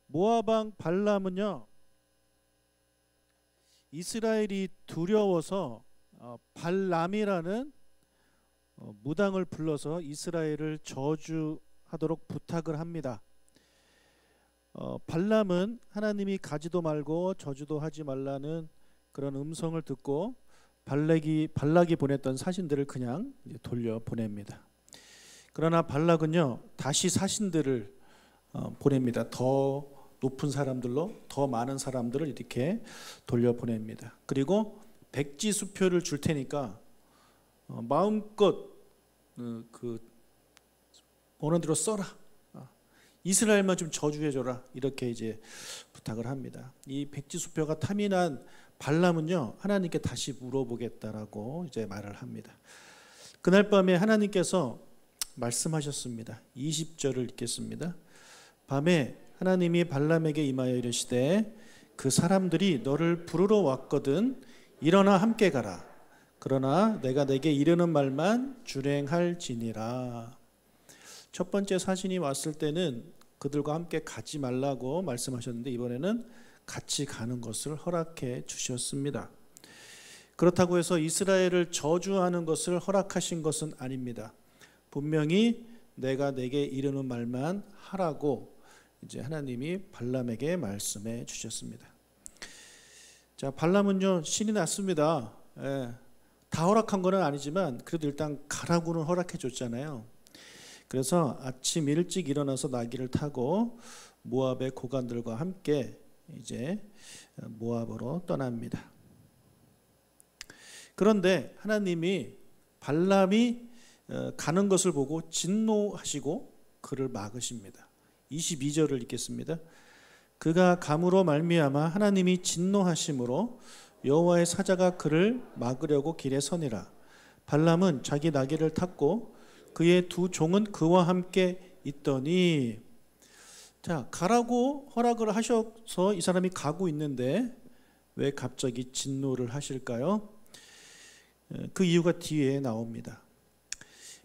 모압 왕 발람은요, 이스라엘이 두려워서 발람이라는 무당을 불러서 이스라엘을 저주하도록 부탁을 합니다. 발람은 하나님이 가지도 말고 저주도 하지 말라는 그런 음성을 듣고 발락이 보냈던 사신들을 그냥 돌려 보냅니다. 그러나 발락은요, 다시 사신들을 보냅니다. 더 높은 사람들로 더 많은 사람들을 이렇게 돌려 보냅니다. 그리고 백지 수표를 줄 테니까 마음껏 오는 대로 써라. 이스라엘만 좀 저주해줘라. 이렇게 이제 부탁을 합니다. 이 백지 수표가 탐이 난 발람은요, 하나님께 다시 물어보겠다라고 이제 말을 합니다. 그날 밤에 하나님께서 말씀하셨습니다. 20절을 읽겠습니다. 밤에 하나님이 발람에게 임하여 이르시되 그 사람들이 너를 부르러 왔거든 일어나 함께 가라. 그러나 내가 내게 이르는 말만 준행할지니라. 첫 번째 사신이 왔을 때는 그들과 함께 가지 말라고 말씀하셨는데 이번에는 같이 가는 것을 허락해 주셨습니다. 그렇다고 해서 이스라엘을 저주하는 것을 허락하신 것은 아닙니다. 분명히 내가 내게 이르는 말만 하라고 이제 하나님이 발람에게 말씀해 주셨습니다. 자, 발람은요, 신이 났습니다. 다 허락한 건 아니지만 그래도 일단 가라고는 허락해 줬잖아요. 그래서 아침 일찍 일어나서 나귀를 타고 모압의 고관들과 함께 이제 모압으로 떠납니다. 그런데 하나님이 발람이 가는 것을 보고 진노하시고 그를 막으십니다. 22절을 읽겠습니다. 그가 감으로 말미암아 하나님이 진노하심으로 여호와의 사자가 그를 막으려고 길에 서니라. 발람은 자기 나귀를 탔고 그의 두 종은 그와 함께 있더니, 자, 가라고 허락을 하셔서 이 사람이 가고 있는데 왜 갑자기 진노를 하실까요? 그 이유가 뒤에 나옵니다.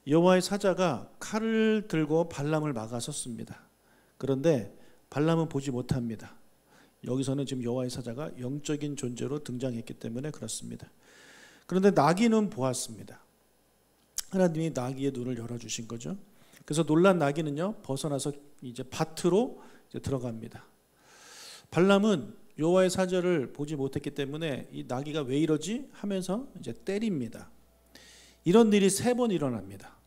여호와의 사자가 칼을 들고 발람을 막아섰습니다. 그런데 발람은 보지 못합니다. 여기서는 지금 여호와의 사자가 영적인 존재로 등장했기 때문에 그렇습니다. 그런데 나귀는 보았습니다. 하나님이 나귀의 눈을 열어주신 거죠. 그래서 놀란 나귀는요, 벗어나서 이제 밭으로 이제 들어갑니다. 발람은 여호와의 사자를 보지 못했기 때문에 이 나귀가 왜 이러지 하면서 이제 때립니다. 이런 일이 3번 일어납니다.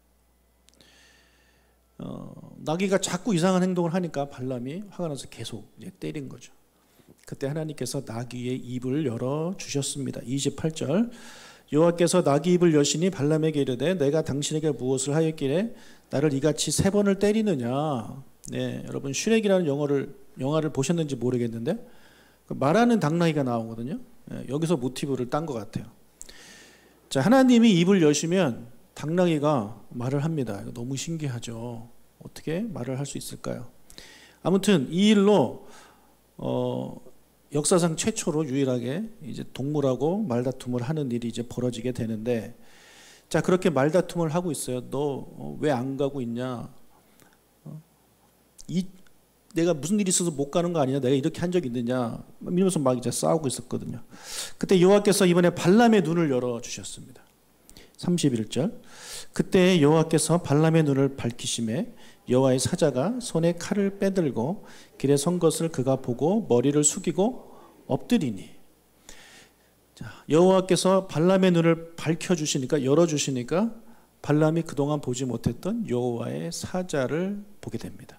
나귀가 자꾸 이상한 행동을 하니까 발람이 화가 나서 계속 이제 때린 거죠. 그때 하나님께서 나귀의 입을 열어 주셨습니다. 28절. 여호와께서 나귀 입을 여시니 발람에게 이르되 내가 당신에게 무엇을 하였기에 나를 이같이 3번을 때리느냐. 네, 여러분 슈렉이라는 영화를 보셨는지 모르겠는데 말하는 당나귀가 나오거든요. 네, 여기서 모티브를 딴 것 같아요. 자, 하나님이 입을 여시면 당나귀가 말을 합니다. 이거 너무 신기하죠. 어떻게 말을 할 수 있을까요? 아무튼 이 일로 역사상 최초로 유일하게 이제 동물하고 말다툼을 하는 일이 이제 벌어지게 되는데, 자, 그렇게 말다툼을 하고 있어요. 너 왜 안 가고 있냐? 내가 무슨 일이 있어서 못 가는 거 아니냐? 내가 이렇게 한 적이 있느냐? 이러면서 막 이제 싸우고 있었거든요. 그때 여호와께서 이번에 발람의 눈을 열어 주셨습니다. 31절. 그때 여호와께서 발람의 눈을 밝히심에 여호와의 사자가 손에 칼을 빼들고 길에 선 것을 그가 보고 머리를 숙이고 엎드리니. 자, 여호와께서 발람의 눈을 밝혀주시니까, 열어주시니까 발람이 그동안 보지 못했던 여호와의 사자를 보게 됩니다.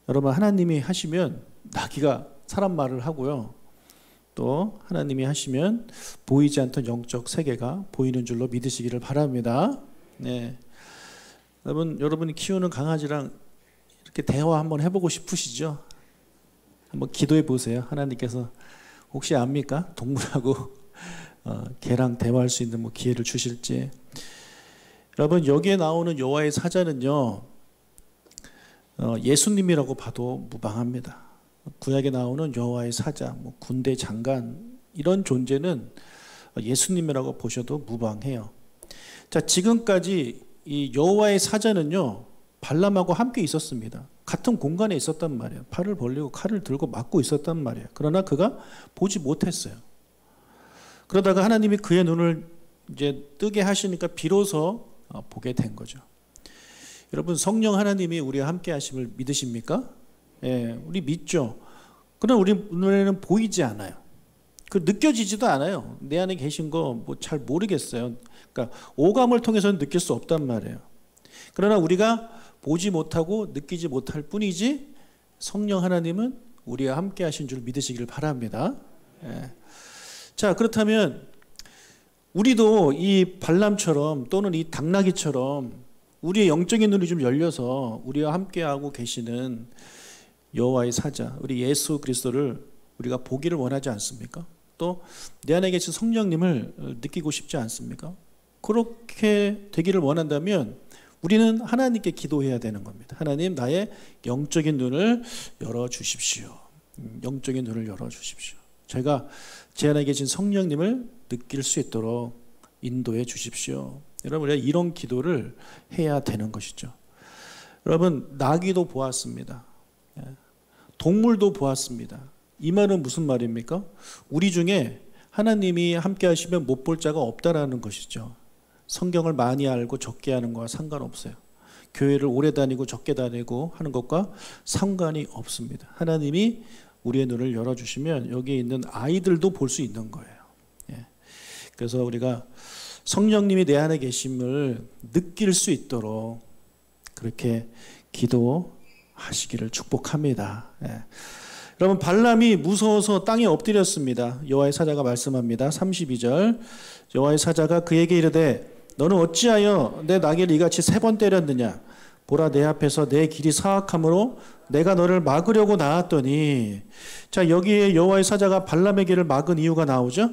여러분, 하나님이 하시면 나귀가 사람 말을 하고요, 또 하나님이 하시면 보이지 않던 영적 세계가 보이는 줄로 믿으시기를 바랍니다. 네. 여러분이 키우는 강아지랑 이렇게 대화 한번 해보고 싶으시죠? 한번 기도해 보세요. 하나님께서 혹시 압니까? 동물하고 개랑 대화할 수 있는 기회를 주실지. 여러분, 여기에 나오는 여호와의 사자는요, 예수님이라고 봐도 무방합니다. 구약에 나오는 여호와의 사자, 군대 장관, 이런 존재는 예수님이라고 보셔도 무방해요. 자, 지금까지 이 여호와의 사자는요, 발람하고 함께 있었습니다. 같은 공간에 있었단 말이에요. 팔을 벌리고 칼을 들고 맞고 있었단 말이에요. 그러나 그가 보지 못했어요. 그러다가 하나님이 그의 눈을 이제 뜨게 하시니까 비로소 보게 된 거죠. 여러분, 성령 하나님이 우리와 함께 하심을 믿으십니까? 예, 우리 믿죠. 그러나 우리 눈에는 보이지 않아요. 그 느껴지지도 않아요. 내 안에 계신 거 뭐 잘 모르겠어요. 그러니까 오감을 통해서는 느낄 수 없단 말이에요. 그러나 우리가 보지 못하고 느끼지 못할 뿐이지 성령 하나님은 우리와 함께 하신 줄 믿으시길 바랍니다. 예. 자, 그렇다면 우리도 이 발람처럼 또는 이 당나귀처럼 우리의 영적인 눈이 좀 열려서 우리와 함께하고 계시는 여호와의 사자, 우리 예수 그리스도를 우리가 보기를 원하지 않습니까? 또 내 안에 계신 성령님을 느끼고 싶지 않습니까? 그렇게 되기를 원한다면 우리는 하나님께 기도해야 되는 겁니다. 하나님, 나의 영적인 눈을 열어주십시오. 영적인 눈을 열어주십시오. 제가 제 안에 계신 성령님을 느낄 수 있도록 인도해 주십시오. 여러분, 우리가 이런 기도를 해야 되는 것이죠. 여러분, 나귀도 보았습니다. 동물도 보았습니다. 이 말은 무슨 말입니까? 우리 중에 하나님이 함께 하시면 못 볼 자가 없다라는 것이죠. 성경을 많이 알고 적게 하는 거와 상관없어요. 교회를 오래 다니고 적게 다니고 하는 것과 상관이 없습니다. 하나님이 우리의 눈을 열어주시면 여기 있는 아이들도 볼 수 있는 거예요. 그래서 우리가 성령님이 내 안에 계심을 느낄 수 있도록 그렇게 기도하시기를 축복합니다. 여러분, 발람이 무서워서 땅에 엎드렸습니다. 여호와의 사자가 말씀합니다. 32절, 여호와의 사자가 그에게 이르되 너는 어찌하여 내 나귀를 이같이 3번 때렸느냐? 보라, 내 앞에서 내 길이 사악함으로 내가 너를 막으려고 나왔더니. 자, 여기에 여호와의 사자가 발람의 길을 막은 이유가 나오죠.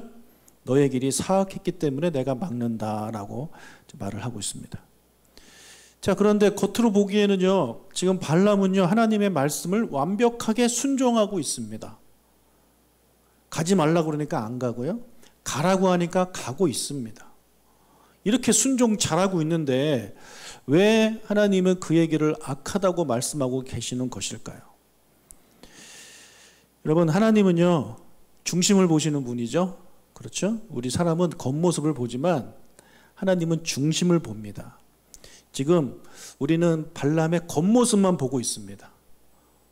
너의 길이 사악했기 때문에 내가 막는다라고 말을 하고 있습니다. 자, 그런데 겉으로 보기에는요, 지금 발람은요, 하나님의 말씀을 완벽하게 순종하고 있습니다. 가지 말라고 그러니까 안 가고요, 가라고 하니까 가고 있습니다. 이렇게 순종 잘하고 있는데 왜 하나님은 그의 길을 악하다고 말씀하고 계시는 것일까요? 여러분, 하나님은요, 중심을 보시는 분이죠. 그렇죠? 우리 사람은 겉모습을 보지만 하나님은 중심을 봅니다. 지금 우리는 발람의 겉모습만 보고 있습니다.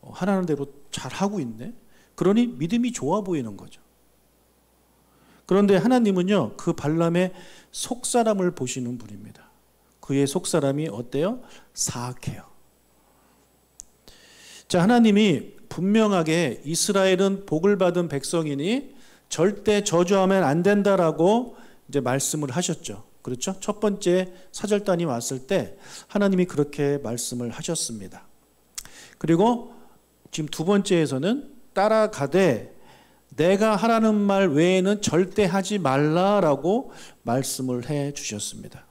하라는 대로 잘하고 있네. 그러니 믿음이 좋아 보이는 거죠. 그런데 하나님은요, 그 발람의 속사람을 보시는 분입니다. 그의 속사람이 어때요? 사악해요. 자, 하나님이 분명하게 이스라엘은 복을 받은 백성이니 절대 저주하면 안 된다라고 이제 말씀을 하셨죠. 그렇죠? 첫 번째 사절단이 왔을 때 하나님이 그렇게 말씀을 하셨습니다. 그리고 지금 두 번째에서는 따라가되 내가 하라는 말 외에는 절대 하지 말라라고 말씀을 해 주셨습니다.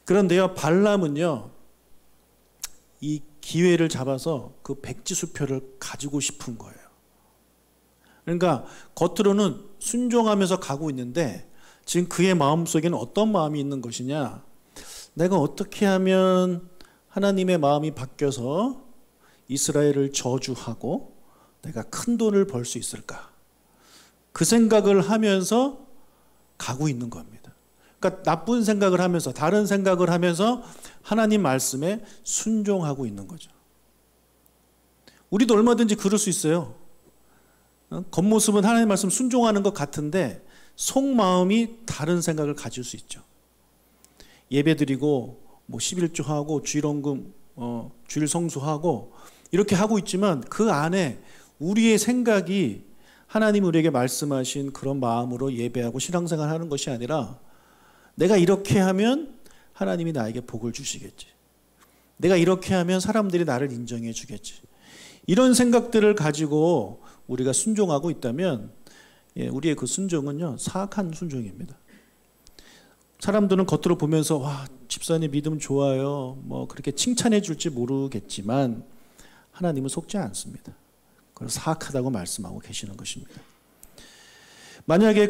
그런데요, 발람은요, 이 기회를 잡아서 그 백지수표를 가지고 싶은 거예요. 그러니까 겉으로는 순종하면서 가고 있는데 지금 그의 마음속에는 어떤 마음이 있는 것이냐? 내가 어떻게 하면 하나님의 마음이 바뀌어서 이스라엘을 저주하고 내가 큰 돈을 벌 수 있을까? 그 생각을 하면서 가고 있는 겁니다. 그러니까 나쁜 생각을 하면서, 다른 생각을 하면서 하나님 말씀에 순종하고 있는 거죠. 우리도 얼마든지 그럴 수 있어요. 겉모습은 하나님 말씀 순종하는 것 같은데 속마음이 다른 생각을 가질 수 있죠. 예배드리고 뭐 11조하고 주일헌금, 주일 성수하고 이렇게 하고 있지만 그 안에 우리의 생각이 하나님 우리에게 말씀하신 그런 마음으로 예배하고 신앙생활 하는 것이 아니라 내가 이렇게 하면 하나님이 나에게 복을 주시겠지. 내가 이렇게 하면 사람들이 나를 인정해 주겠지. 이런 생각들을 가지고 우리가 순종하고 있다면 우리의 그 순종은요, 사악한 순종입니다. 사람들은 겉으로 보면서 와, 집사님 믿음 좋아요, 뭐 그렇게 칭찬해 줄지 모르겠지만 하나님은 속지 않습니다. 그걸 사악하다고 말씀하고 계시는 것입니다. 만약에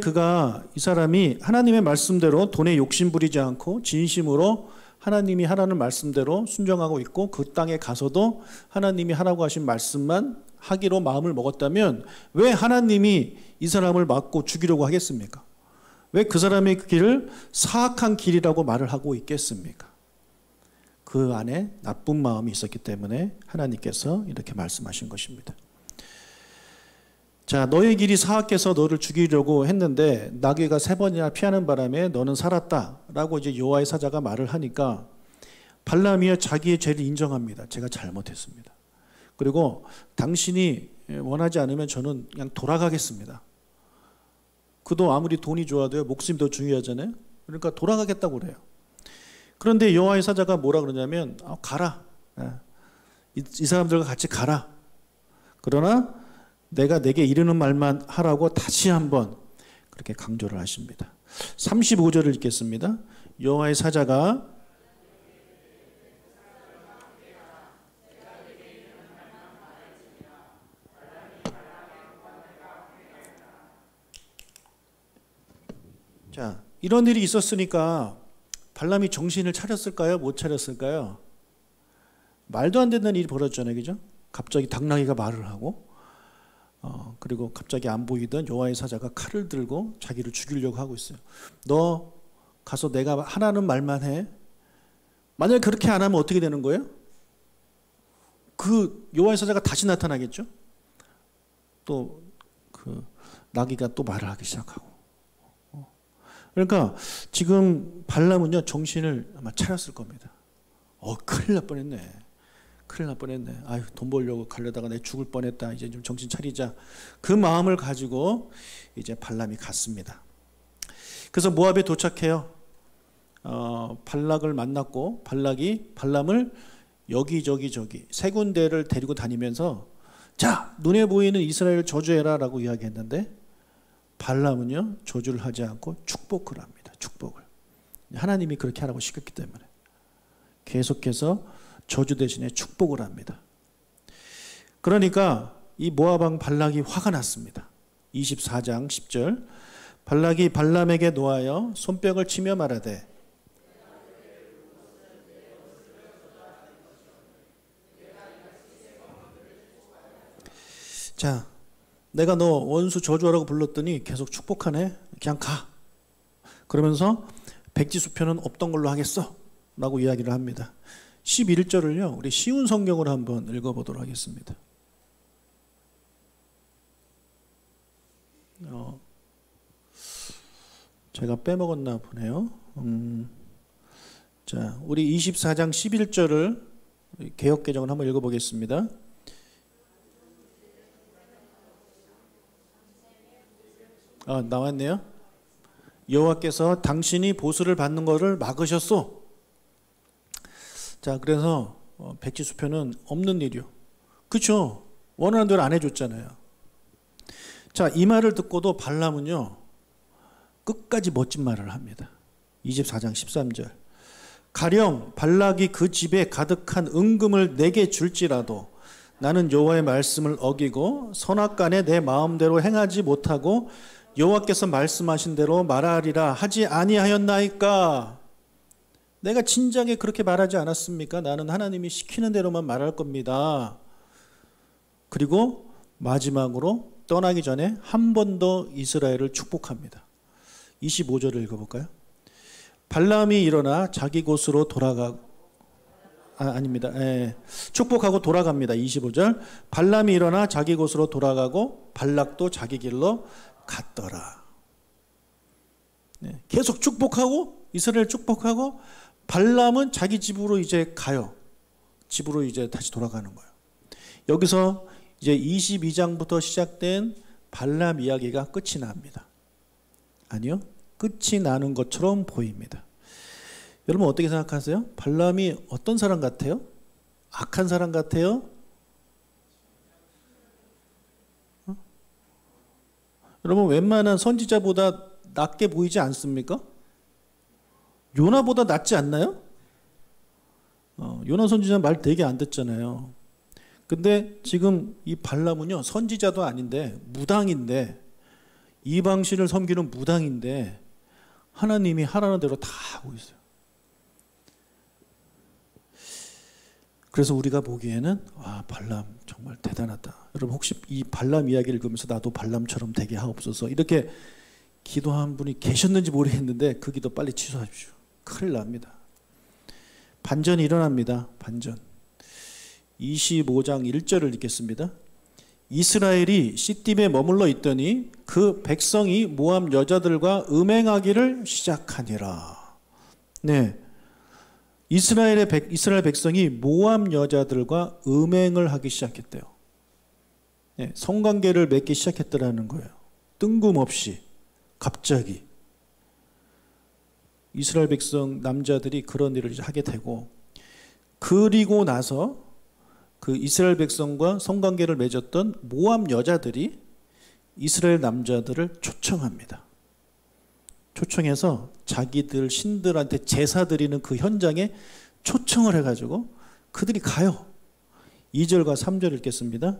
이 사람이 하나님의 말씀대로 돈에 욕심 부리지 않고 진심으로 하나님이 하라는 말씀대로 순종하고 있고 그 땅에 가서도 하나님이 하라고 하신 말씀만 하기로 마음을 먹었다면 왜 하나님이 이 사람을 맞고 죽이려고 하겠습니까? 왜 그 사람의 그 길을 사악한 길이라고 말을 하고 있겠습니까? 그 안에 나쁜 마음이 있었기 때문에 하나님께서 이렇게 말씀하신 것입니다. 자, 너의 길이 사악해서 너를 죽이려고 했는데 나귀가 3번이나 피하는 바람에 너는 살았다라고 이제 여호와의 사자가 말을 하니까 발람이야 자기의 죄를 인정합니다. 제가 잘못했습니다. 그리고 당신이 원하지 않으면 저는 그냥 돌아가겠습니다. 그도 아무리 돈이 좋아도요, 목숨이 더 중요하잖아요. 그러니까 돌아가겠다고 그래요. 그런데 여호와의 사자가 뭐라 그러냐면 가라. 이 사람들과 같이 가라. 그러나 내가 내게 이르는 말만 하라고 다시 한번 그렇게 강조를 하십니다. 35절을 읽겠습니다. 여호와의 사자가 자, 이런 일이 있었으니까 발람이 정신을 차렸을까요? 못 차렸을까요? 말도 안 되는 일이 벌어졌잖아요. 그죠? 갑자기 당나귀가 말을 하고 그리고 갑자기 안 보이던 여호와의 사자가 칼을 들고 자기를 죽이려고 하고 있어요. 너 가서 내가 하라는 말만 해. 만약에 그렇게 안 하면 어떻게 되는 거예요? 그 여호와의 사자가 다시 나타나겠죠? 또 그 나귀가 또 말을 하기 시작하고. 그러니까 지금 발람은요 정신을 아마 차렸을 겁니다. 큰일 날 뻔했네. 큰일 날 뻔했네. 아유, 돈 벌려고 가려다가 내가 죽을 뻔했다. 이제 좀 정신 차리자. 그 마음을 가지고 이제 발람이 갔습니다. 그래서 모압에 도착해요. 발락을 만났고 발락이 발람을 여기저기 세 군데를 데리고 다니면서 자, 눈에 보이는 이스라엘을 저주해라 라고 이야기했는데 발람은요 저주를 하지 않고 축복을 합니다. 축복을. 하나님이 그렇게 하라고 시켰기 때문에 계속해서 저주 대신에 축복을 합니다. 그러니까 이 모압 왕 발락이 화가 났습니다. 24장 10절 발락이 발람에게 노하여 손뼉을 치며 말하되 자, 내가 너 원수 저주하라고 불렀더니 계속 축복하네. 그냥 가. 그러면서 백지수표는 없던 걸로 하겠어 라고 이야기를 합니다. 11절을요 우리 쉬운 성경으로 한번 읽어보도록 하겠습니다. 제가 빼먹었나 보네요. 자, 우리 24장 11절을 개역개정을 한번 읽어보겠습니다. 나왔네요. 여호와께서 당신이 보수를 받는 것을 막으셨소. 자, 그래서 백지수표는 없는 일이요. 그렇죠? 원하는 대로 안 해줬잖아요. 자, 이 말을 듣고도 발람은요 끝까지 멋진 말을 합니다. 24장 13절 가령 발락이 그 집에 가득한 은금을 내게 줄지라도 나는 여호와의 말씀을 어기고 선악간에 내 마음대로 행하지 못하고 여호와께서 말씀하신 대로 말하리라 하지 아니하였나이까. 내가 진작에 그렇게 말하지 않았습니까? 나는 하나님이 시키는 대로만 말할 겁니다. 그리고 마지막으로 떠나기 전에 한 번 더 이스라엘을 축복합니다. 25절을 읽어볼까요? 발람이 일어나 자기 곳으로 아닙니다. 축복하고 돌아갑니다. 25절 발람이 일어나 자기 곳으로 돌아가고 발락도 자기 길로 갔더라. 계속 축복하고 이스라엘 축복하고 발람은 자기 집으로 이제 가요. 집으로 이제 다시 돌아가는 거예요. 여기서 이제 22장부터 시작된 발람 이야기가 끝이 납니다. 아니요, 끝이 나는 것처럼 보입니다. 여러분 어떻게 생각하세요? 발람이 어떤 사람 같아요? 악한 사람 같아요? 여러분 웬만한 선지자보다 낫게 보이지 않습니까? 요나보다 낫지 않나요? 요나 선지자 말 되게 안 듣잖아요. 근데 지금 이 발람은요 선지자도 아닌데 무당인데 이방신을 섬기는 무당인데 하나님이 하라는 대로 다 하고 있어요. 그래서 우리가 보기에는 발람 정말 대단하다. 여러분 혹시 이 발람 이야기를 읽으면서 나도 발람처럼 되게 하옵소서 이렇게 기도한 분이 계셨는지 모르겠는데 그 기도 빨리 취소하십시오. 큰일 납니다. 반전이 일어납니다. 반전. 25장 1절을 읽겠습니다. 이스라엘이 시딤에 머물러 있더니 그 백성이 모압 여자들과 음행하기를 시작하니라. 네, 이스라엘 백성이 모압 여자들과 음행을 하기 시작했대요. 네, 성관계를 맺기 시작했더라는 거예요. 뜬금없이 갑자기 이스라엘 백성 남자들이 그런 일을 하게 되고, 그리고 나서 그 이스라엘 백성과 성관계를 맺었던 모압 여자들이 이스라엘 남자들을 초청합니다. 초청해서 자기들 신들한테 제사 드리는 그 현장에 초청을 해가지고 그들이 가요. 2절과 3절 읽겠습니다.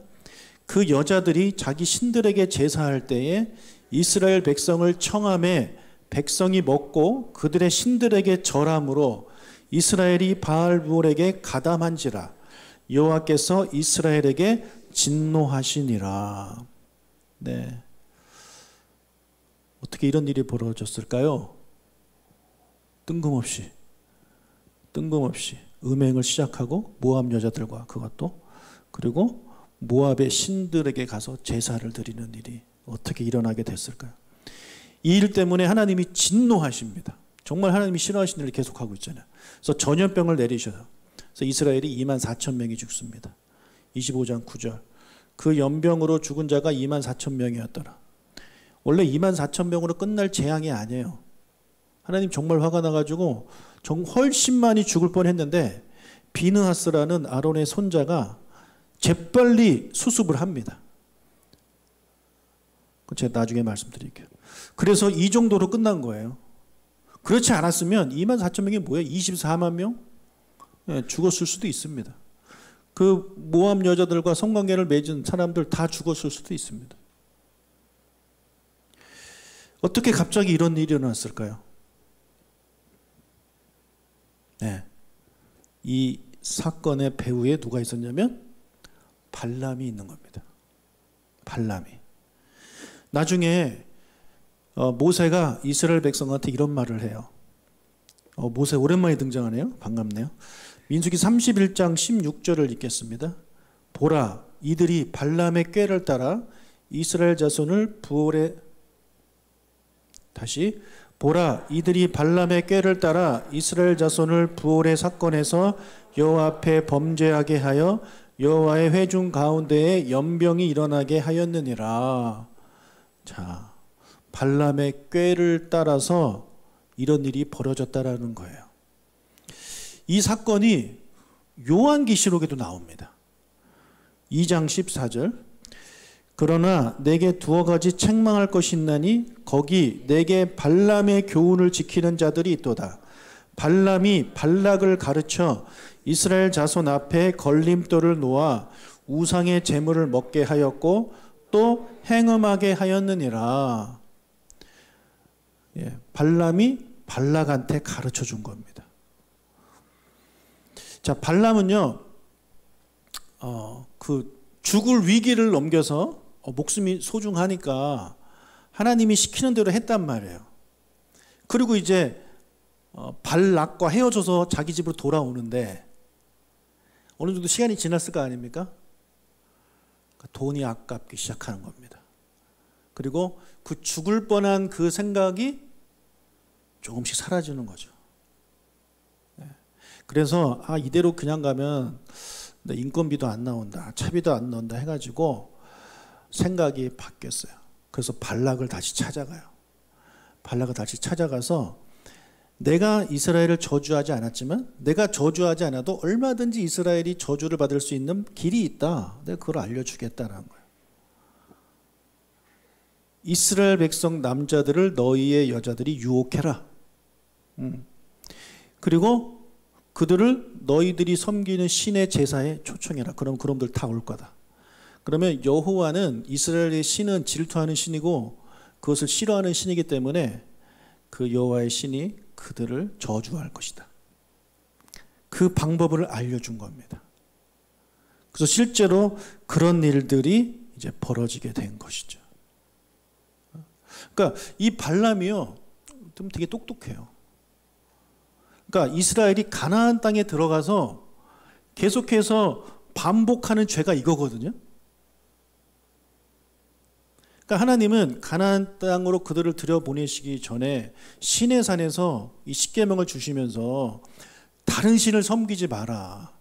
그 여자들이 자기 신들에게 제사할 때에 이스라엘 백성을 청함에 백성이 먹고 그들의 신들에게 절함으로 이스라엘이 바알볼에게 가담한지라 여호와께서 이스라엘에게 진노하시니라. 네, 어떻게 이런 일이 벌어졌을까요? 뜬금없이 음행을 시작하고 모압 여자들과 그것도, 그리고 모압의 신들에게 가서 제사를 드리는 일이 어떻게 일어나게 됐을까요? 이 일 때문에 하나님이 진노하십니다. 정말 하나님이 싫어하시는 일을 계속하고 있잖아요. 그래서 전염병을 내리셔요. 그래서 이스라엘이 24,000명이 죽습니다. 25장 9절. 그 연병으로 죽은 자가 24,000명이었더라. 원래 24,000명으로 끝날 재앙이 아니에요. 하나님 정말 화가 나가지고 훨씬 많이 죽을 뻔했는데 비느하스라는 아론의 손자가 재빨리 수습을 합니다. 제가 나중에 말씀드릴게요. 그래서 이 정도로 끝난 거예요. 그렇지 않았으면 24,000명이 뭐예요? 24만 명? 죽었을 수도 있습니다. 그 모압 여자들과 성관계를 맺은 사람들 다 죽었을 수도 있습니다. 어떻게 갑자기 이런 일이 일어났을까요? 네, 이 사건의 배후에 누가 있었냐면 발람이 있는 겁니다. 발람이. 나중에 모세가 이스라엘 백성한테 이런 말을 해요. 모세 오랜만에 등장하네요. 반갑네요. 민수기 31장 16절을 읽겠습니다. 보라, 이들이 발람의 꾀를 따라 이스라엘 자손을 부올에, 다시 보라, 이들이 발람의 꾀를 따라 이스라엘 자손을 부올의 사건에서 여호와 앞에 범죄하게 하여 여호와의 회중 가운데에 연병이 일어나게 하였느니라. 자, 발람의 꾀를 따라서 이런 일이 벌어졌다라는 거예요. 이 사건이 요한계시록에도 나옵니다. 2장 14절. 그러나 내게 두어 가지 책망할 것이 있나니 거기 내게 발람의 교훈을 지키는 자들이 있도다. 발람이 발락을 가르쳐 이스라엘 자손 앞에 걸림돌을 놓아 우상의 제물을 먹게 하였고 또 행음하게 하였느니라. 발람이 발락한테 가르쳐 준 겁니다. 자, 발람은요, 그 죽을 위기를 넘겨서 목숨이 소중하니까 하나님이 시키는 대로 했단 말이에요. 그리고 이제 발락과 헤어져서 자기 집으로 돌아오는데 어느 정도 시간이 지났을 거 아닙니까? 돈이 아깝기 시작하는 겁니다. 그리고 그 죽을 뻔한 그 생각이 조금씩 사라지는 거죠. 그래서 이대로 그냥 가면 인건비도 안 나온다, 차비도 안 나온다 해가지고 생각이 바뀌었어요. 그래서 발락을 다시 찾아가요. 발락을 다시 찾아가서 내가 이스라엘을 저주하지 않았지만 내가 저주하지 않아도 얼마든지 이스라엘이 저주를 받을 수 있는 길이 있다. 내가 그걸 알려주겠다는 거예요. 이스라엘 백성 남자들을 너희의 여자들이 유혹해라. 그리고 그들을 너희들이 섬기는 신의 제사에 초청해라. 그럼 그놈들 다 올 거다. 그러면 여호와는 이스라엘의 신은 질투하는 신이고 그것을 싫어하는 신이기 때문에 그 여호와의 신이 그들을 저주할 것이다. 그 방법을 알려준 겁니다. 그래서 실제로 그런 일들이 이제 벌어지게 된 것이죠. 그러니까 이 발람이요, 좀 되게 똑똑해요. 그러니까 이스라엘이 가나안 땅에 들어가서 계속해서 반복하는 죄가 이거거든요. 그러니까 하나님은 가나안 땅으로 그들을 들여보내시기 전에 시내산에서 이 십계명을 주시면서 다른 신을 섬기지 마라,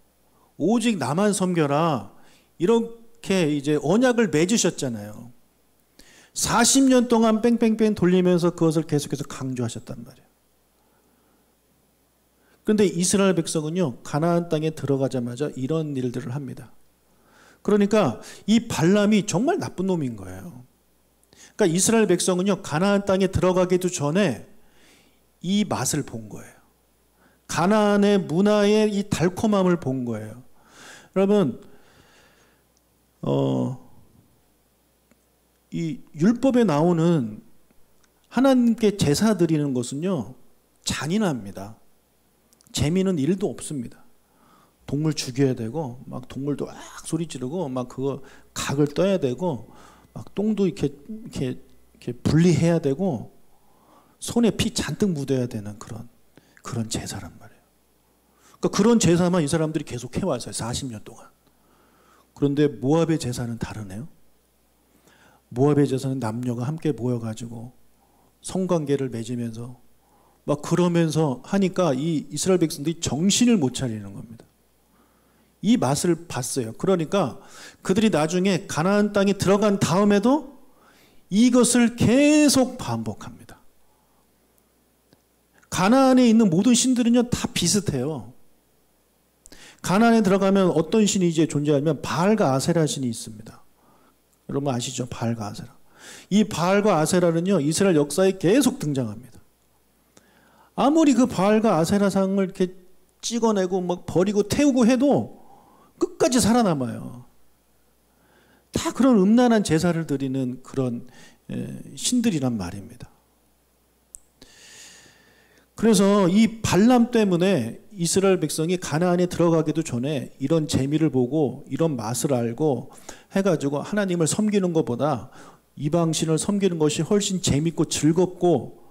오직 나만 섬겨라, 이렇게 이제 언약을 맺으셨잖아요. 40년 동안 뺑뺑뺑 돌리면서 그것을 계속해서 강조하셨단 말이에요. 그런데 이스라엘 백성은요, 가나안 땅에 들어가자마자 이런 일들을 합니다. 그러니까 이 발람이 정말 나쁜 놈인 거예요. 그러니까 이스라엘 백성은요, 가나안 땅에 들어가기도 전에 이 맛을 본 거예요. 가나안의 문화의 이 달콤함을 본 거예요. 여러분, 이 율법에 나오는 하나님께 제사 드리는 것은요, 잔인합니다. 재미는 일도 없습니다. 동물 죽여야 되고, 막 동물도 막 소리 지르고, 막 그거 각을 떠야 되고, 막 똥도 이렇게 분리해야 되고, 손에 피 잔뜩 묻어야 되는 그런 제사란 말이에요. 그러니까 그런 제사만 이 사람들이 계속 해왔어요. 40년 동안. 그런데 모압의 제사는 다르네요. 모압의 제사는 남녀가 함께 모여가지고 성관계를 맺으면서 막 그러면서 하니까 이 이스라엘 백성들이 정신을 못 차리는 겁니다. 이 맛을 봤어요. 그러니까 그들이 나중에 가나안 땅에 들어간 다음에도 이것을 계속 반복합니다. 가나안에 있는 모든 신들은요, 다 비슷해요. 가나안에 들어가면 어떤 신이 이제 존재하면 바알과 아세라 신이 있습니다. 여러분 아시죠? 바알과 아세라. 이 바알과 아세라는요, 이스라엘 역사에 계속 등장합니다. 아무리 그 바알과 아세라 상을 이렇게 찍어내고 막 버리고 태우고 해도 끝까지 살아남아요. 다 그런 음란한 제사를 드리는 그런 신들이란 말입니다. 그래서 이 발람 때문에 이스라엘 백성이 가나안에 들어가기도 전에 이런 재미를 보고 이런 맛을 알고 해가지고 하나님을 섬기는 것보다 이방신을 섬기는 것이 훨씬 재밌고 즐겁고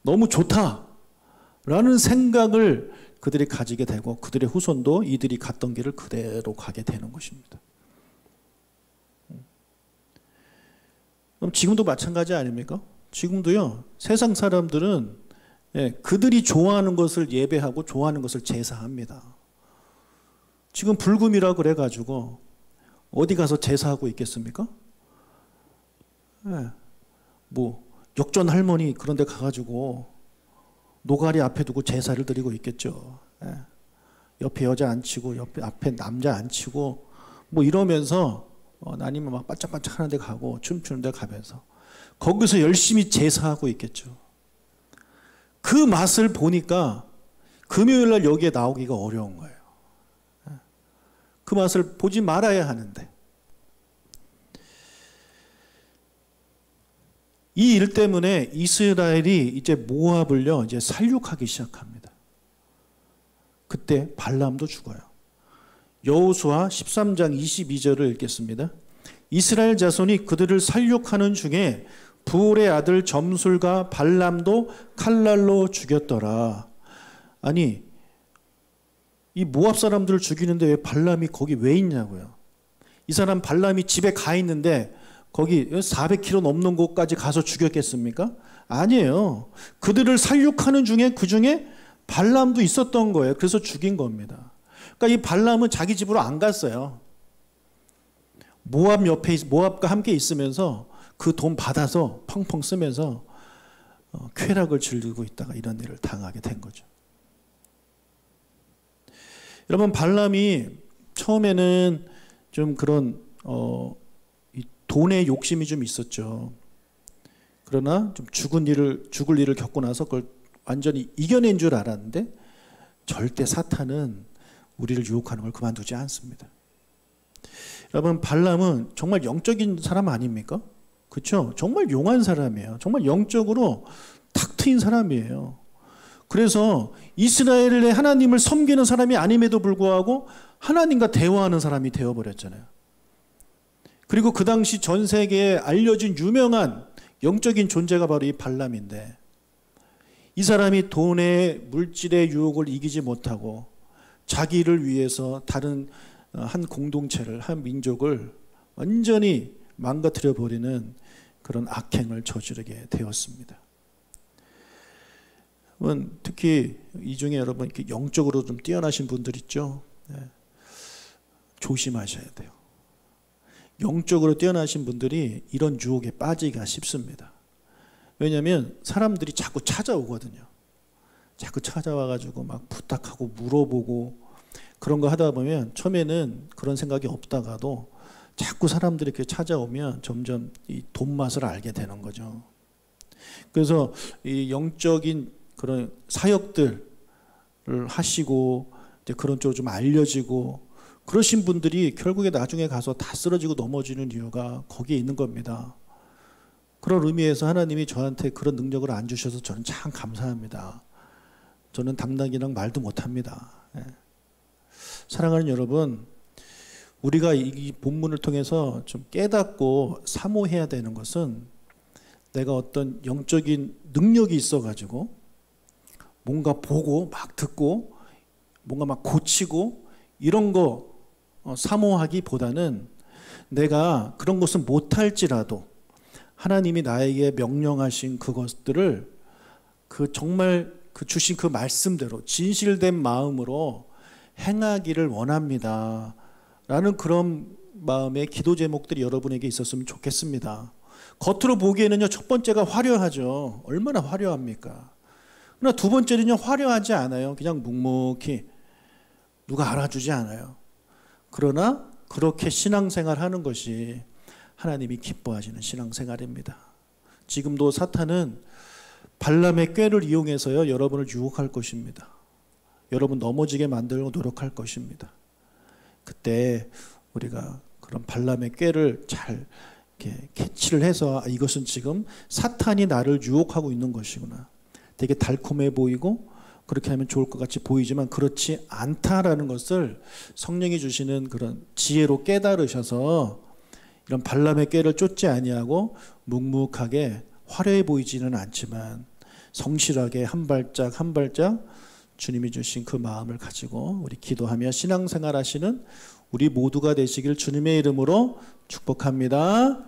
너무 좋다라는 생각을 그들이 가지게 되고 그들의 후손도 이들이 갔던 길을 그대로 가게 되는 것입니다. 그럼 지금도 마찬가지 아닙니까? 지금도요, 세상 사람들은 그들이 좋아하는 것을 예배하고 좋아하는 것을 제사합니다. 지금 불금이라고 그래가지고 어디 가서 제사하고 있겠습니까? 뭐 역전 할머니 그런 데 가가지고 노가리 앞에 두고 제사를 드리고 있겠죠. 옆에 여자 앉히고 앞에 남자 앉히고 뭐 이러면서 아니면 막 반짝반짝 하는 데 가고 춤추는 데 가면서 거기서 열심히 제사하고 있겠죠. 그 맛을 보니까 금요일 날 여기에 나오기가 어려운 거예요. 그 맛을 보지 말아야 하는데. 이 일 때문에 이스라엘이 이제 모압을요, 이제 살육하기 시작합니다. 그때 발람도 죽어요. 여호수아 13장 22절을 읽겠습니다. 이스라엘 자손이 그들을 살육하는 중에 부올의 아들 점술과 발람도 칼날로 죽였더라. 아니, 이 모압 사람들을 죽이는데 왜 발람이 거기 왜 있냐고요. 이 사람 발람이 집에 가 있는데 거기 400km 넘는 곳까지 가서 죽였겠습니까? 아니에요. 그들을 살육하는 중에 그 중에 발람도 있었던 거예요. 그래서 죽인 겁니다. 그러니까 이 발람은 자기 집으로 안 갔어요. 모압과 함께 있으면서 그 돈 받아서 펑펑 쓰면서 쾌락을 즐기고 있다가 이런 일을 당하게 된 거죠. 여러분, 발람이 처음에는 좀 그런 돈의 욕심이 좀 있었죠. 그러나 좀 죽을 일을 겪고 나서 그걸 완전히 이겨낸 줄 알았는데 절대 사탄은 우리를 유혹하는 걸 그만두지 않습니다. 여러분, 발람은 정말 영적인 사람 아닙니까? 그렇죠? 정말 용한 사람이에요. 정말 영적으로 탁 트인 사람이에요. 그래서 이스라엘의 하나님을 섬기는 사람이 아님에도 불구하고 하나님과 대화하는 사람이 되어버렸잖아요. 그리고 그 당시 전 세계에 알려진 유명한 영적인 존재가 바로 이 발람인데, 이 사람이 돈의 물질의 유혹을 이기지 못하고 자기를 위해서 다른 한 공동체를, 한 민족을 완전히 망가뜨려 버리는 그런 악행을 저지르게 되었습니다. 특히 이 중에 여러분 영적으로 좀 뛰어나신 분들 있죠. 조심하셔야 돼요. 영적으로 뛰어나신 분들이 이런 유혹에 빠지기가 쉽습니다. 왜냐하면 사람들이 자꾸 찾아오거든요. 자꾸 찾아와가지고 막 부탁하고 물어보고 그런 거 하다 보면 처음에는 그런 생각이 없다가도 자꾸 사람들이 이렇게 찾아오면 점점 이 돈 맛을 알게 되는 거죠. 그래서 이 영적인 그런 사역들을 하시고 이제 그런 쪽으로 좀 알려지고 그러신 분들이 결국에 나중에 가서 다 쓰러지고 넘어지는 이유가 거기에 있는 겁니다. 그런 의미에서 하나님이 저한테 그런 능력을 안 주셔서 저는 참 감사합니다. 저는 당당이랑 말도 못합니다. 사랑하는 여러분, 우리가 이 본문을 통해서 좀 깨닫고 사모해야 되는 것은, 내가 어떤 영적인 능력이 있어가지고 뭔가 보고 막 듣고 뭔가 막 고치고 이런 거 사모하기보다는, 내가 그런 것은 못할지라도 하나님이 나에게 명령하신 그것들을 정말 주신 그 말씀대로 진실된 마음으로 행하기를 원합니다 라는 그런 마음의 기도 제목들이 여러분에게 있었으면 좋겠습니다. 겉으로 보기에는요, 첫 번째가 화려하죠. 얼마나 화려합니까? 그러나 두 번째는요, 화려하지 않아요. 그냥 묵묵히 누가 알아주지 않아요. 그러나 그렇게 신앙생활 하는 것이 하나님이 기뻐하시는 신앙생활입니다. 지금도 사탄은 발람의 꾀를 이용해서요, 여러분을 유혹할 것입니다. 여러분 넘어지게 만들고 노력할 것입니다. 그때 우리가 그런 발람의 꾀를 잘 이렇게 캐치를 해서, 이것은 지금 사탄이 나를 유혹하고 있는 것이구나. 되게 달콤해 보이고 그렇게 하면 좋을 것 같이 보이지만 그렇지 않다라는 것을 성령이 주시는 그런 지혜로 깨달으셔서 이런 발람의 꾀를 쫓지 아니하고 묵묵하게 화려해 보이지는 않지만 성실하게 한 발짝 한 발짝 주님이 주신 그 마음을 가지고 우리 기도하며 신앙생활 하시는 우리 모두가 되시길 주님의 이름으로 축복합니다.